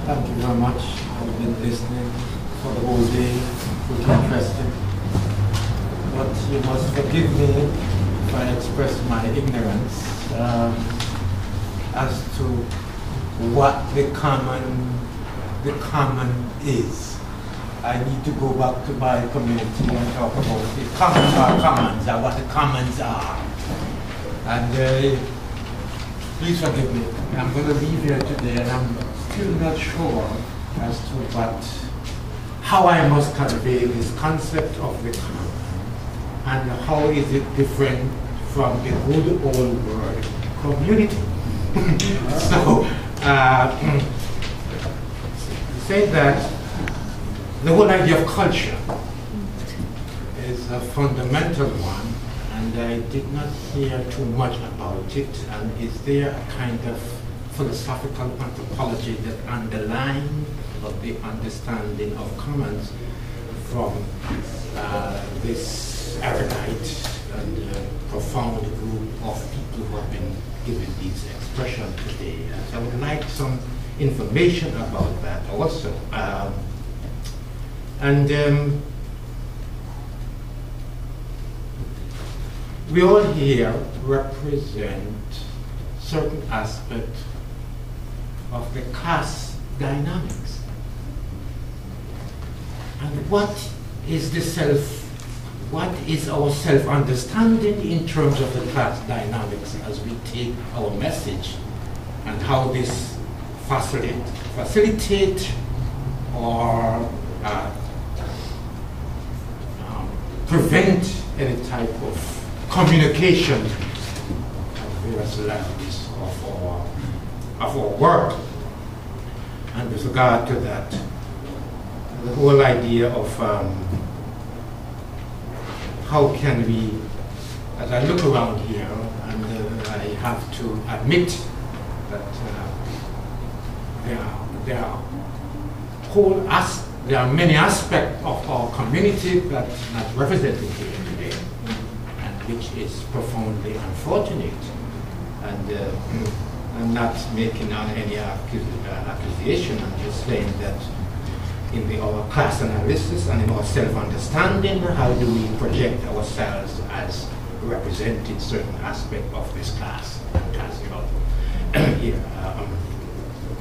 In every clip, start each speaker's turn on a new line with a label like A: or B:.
A: Thank you very much. I've been listening for the whole day. Pretty interesting. But you must forgive me if I express my ignorance as to what the common is. I need to go back to my community and talk about the commons and what the commons are. And please forgive me. I'm going to leave here today, and I'm still not sure as to how I must convey this concept of the common, and how is it different from the good old word community. So, say that the whole idea of culture is a fundamental one, and I did not hear too much about it. And is there a kind of philosophical anthropology that underlines the understanding of commons from this erudite and profound group of people who have been given these expressions today? So I would like some information about that also. We all here represent certain aspects of the class dynamics. And what is our self-understanding in terms of the class dynamics as we take our message, and how this facilitate or prevent any type of communication at various levels of our work. And with regard to that, the whole idea of how can we, as I look around here, and I have to admit that there are many aspects of our community that are not represented here today, and which is profoundly unfortunate. And I'm not making out any accusation. I'm just saying that in our class analysis and in our self-understanding, how do we project ourselves as representing certain aspect of this class?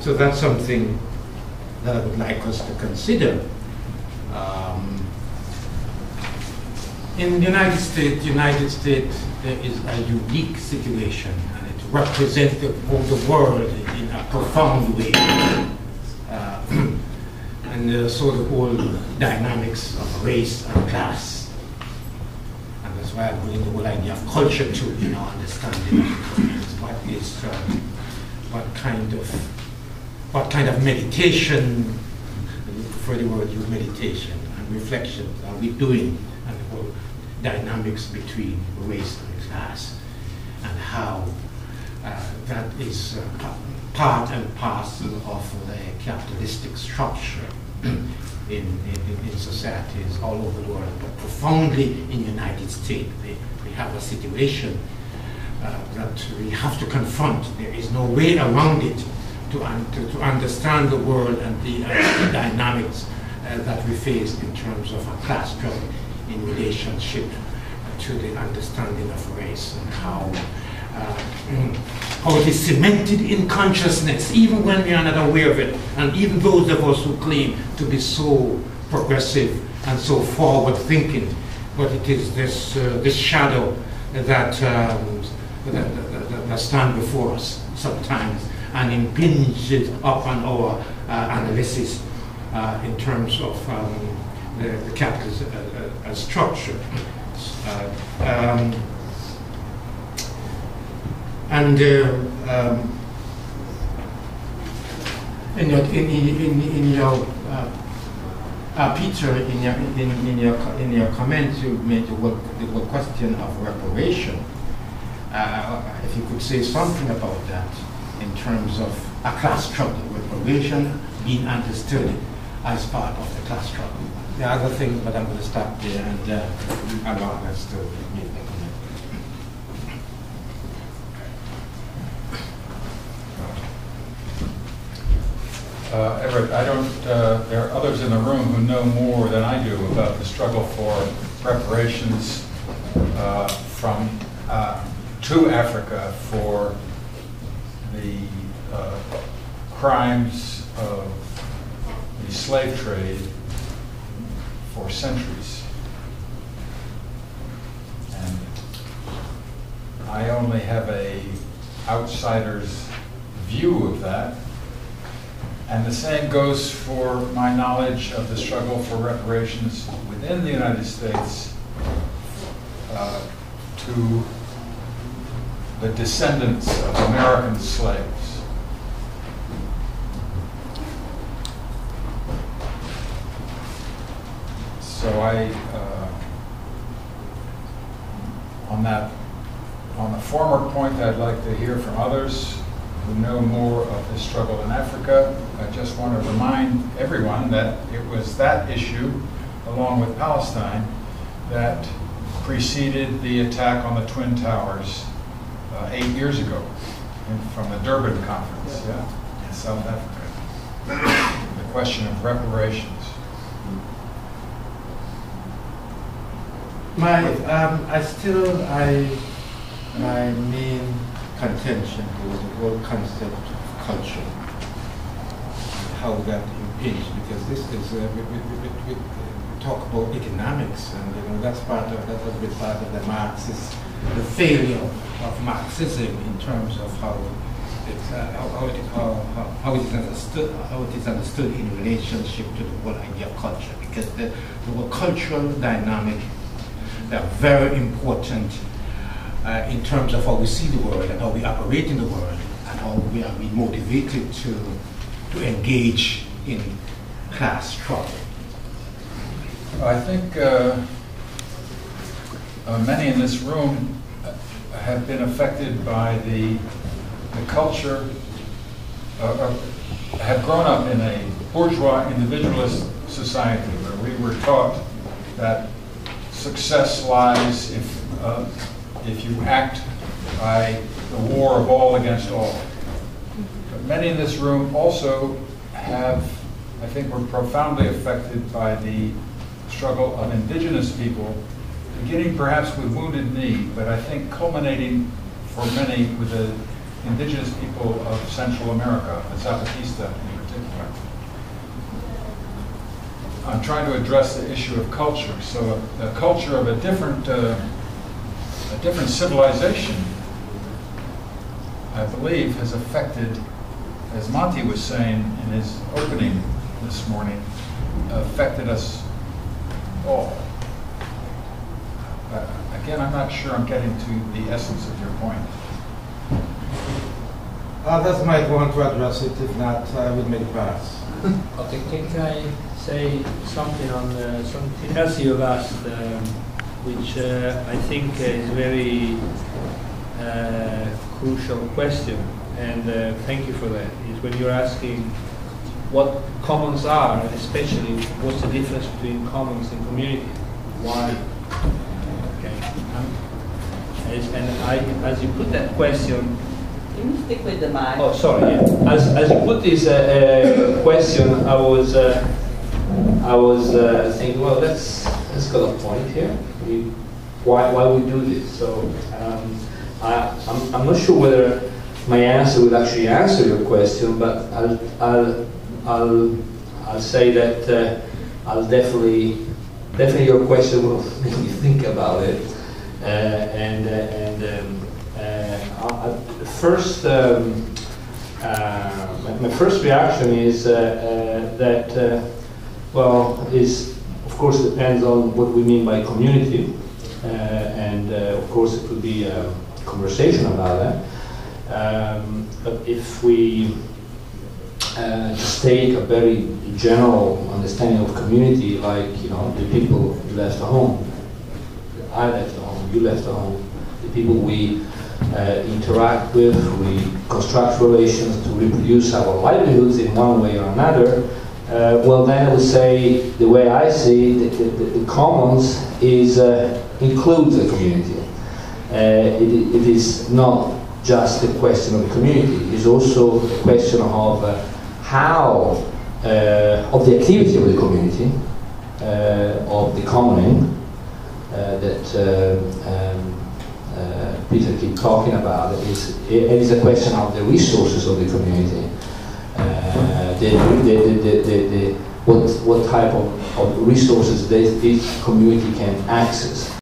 A: So that's something that I would like us to consider. In the United States, there is a unique situation, and it represents the world in a profound way. And so the whole dynamics of race and class. And that's why I bring the whole idea of culture to understanding what kind of meditation, I prefer the word use meditation, and reflection are we doing, and the whole dynamics between race and class, and how that is part and parcel of the capitalistic structure in societies all over the world, but profoundly in the United States. We have a situation that we have to confront. There is no way around it to understand the world and the dynamics that we face in terms of a class struggle in relationship to the understanding of race, and how it is cemented in consciousness, even when we are not aware of it, and even those of us who claim to be so progressive and so forward-thinking. But it is this shadow that stands before us sometimes and impinges upon our analysis in terms of the capitalist structure. And in your Peter, in your comments, you made the whole question of reparation. If you could say something about that in terms of a class struggle, reparation being understood as part of the class struggle. There are other things, but I'm going to stop there and allow us to make the comment.
B: Everett, I don't, there are others in the room who know more than I do about the struggle for reparations to Africa for the crimes of the slave trade for centuries. And I only have a outsider's view of that. And the same goes for my knowledge of the struggle for reparations within the United States to the descendants of American slaves. So on the former point, I'd like to hear from others who know more of the struggle in Africa. I just want to remind everyone that it was that issue, along with Palestine, that preceded the attack on the Twin Towers 8 years ago from the Durban Conference in South Africa. The question of reparations.
A: My main contention was the whole concept of culture, how that impinges, because this is we talk about economics, and that's part of that has been part of the Marxist, the failure of Marxism in terms of how it is understood in relationship to the whole idea of culture, because the whole cultural dynamic, they are very important in terms of how we see the world and how we operate in the world and how we are being motivated to engage in class struggle.
B: I think many in this room have been affected by the culture, have grown up in a bourgeois individualist society where we were taught that success lies if you act by the war of all against all. But many in this room also have, I think, were profoundly affected by the struggle of indigenous people, beginning perhaps with Wounded Knee, but I think culminating for many with the indigenous people of Central America, the Zapatista in particular. I'm trying to address the issue of culture. So a culture of a different civilization, I believe, has affected, as Monty was saying in his opening this morning, affected us all. Again, I'm not sure I'm getting to the essence of your point.
A: Others might want to address it. If not, I will make pass.
C: Okay, can I say something on something else you asked, which I think is very crucial question, and thank you for that. Is when you're asking what commons are, and especially what's the difference between commons and community? Why? Okay. As you put that question.
D: Can you stick with the mic?
C: Oh, sorry. Yeah. As you put this question, I was thinking, well, that's got a point here. Why we do this? So I'm not sure whether my answer will actually answer your question, but I'll say that I'll definitely your question will make me think about it, my first reaction is that of course depends on what we mean by community, and of course it could be a conversation about that. But if we just take a very general understanding of community, like the people you left at home, I left at home, you left at home, the people we interact with, we construct relations to reproduce our livelihoods in one way or another, well then I would say, the way I see the commons is includes the community. It is not just a question of the community, it is also a question of how of the activity of the community, of the commoning that Peter keeps talking about. It is a question of the resources of the community. What type of resources each community can access.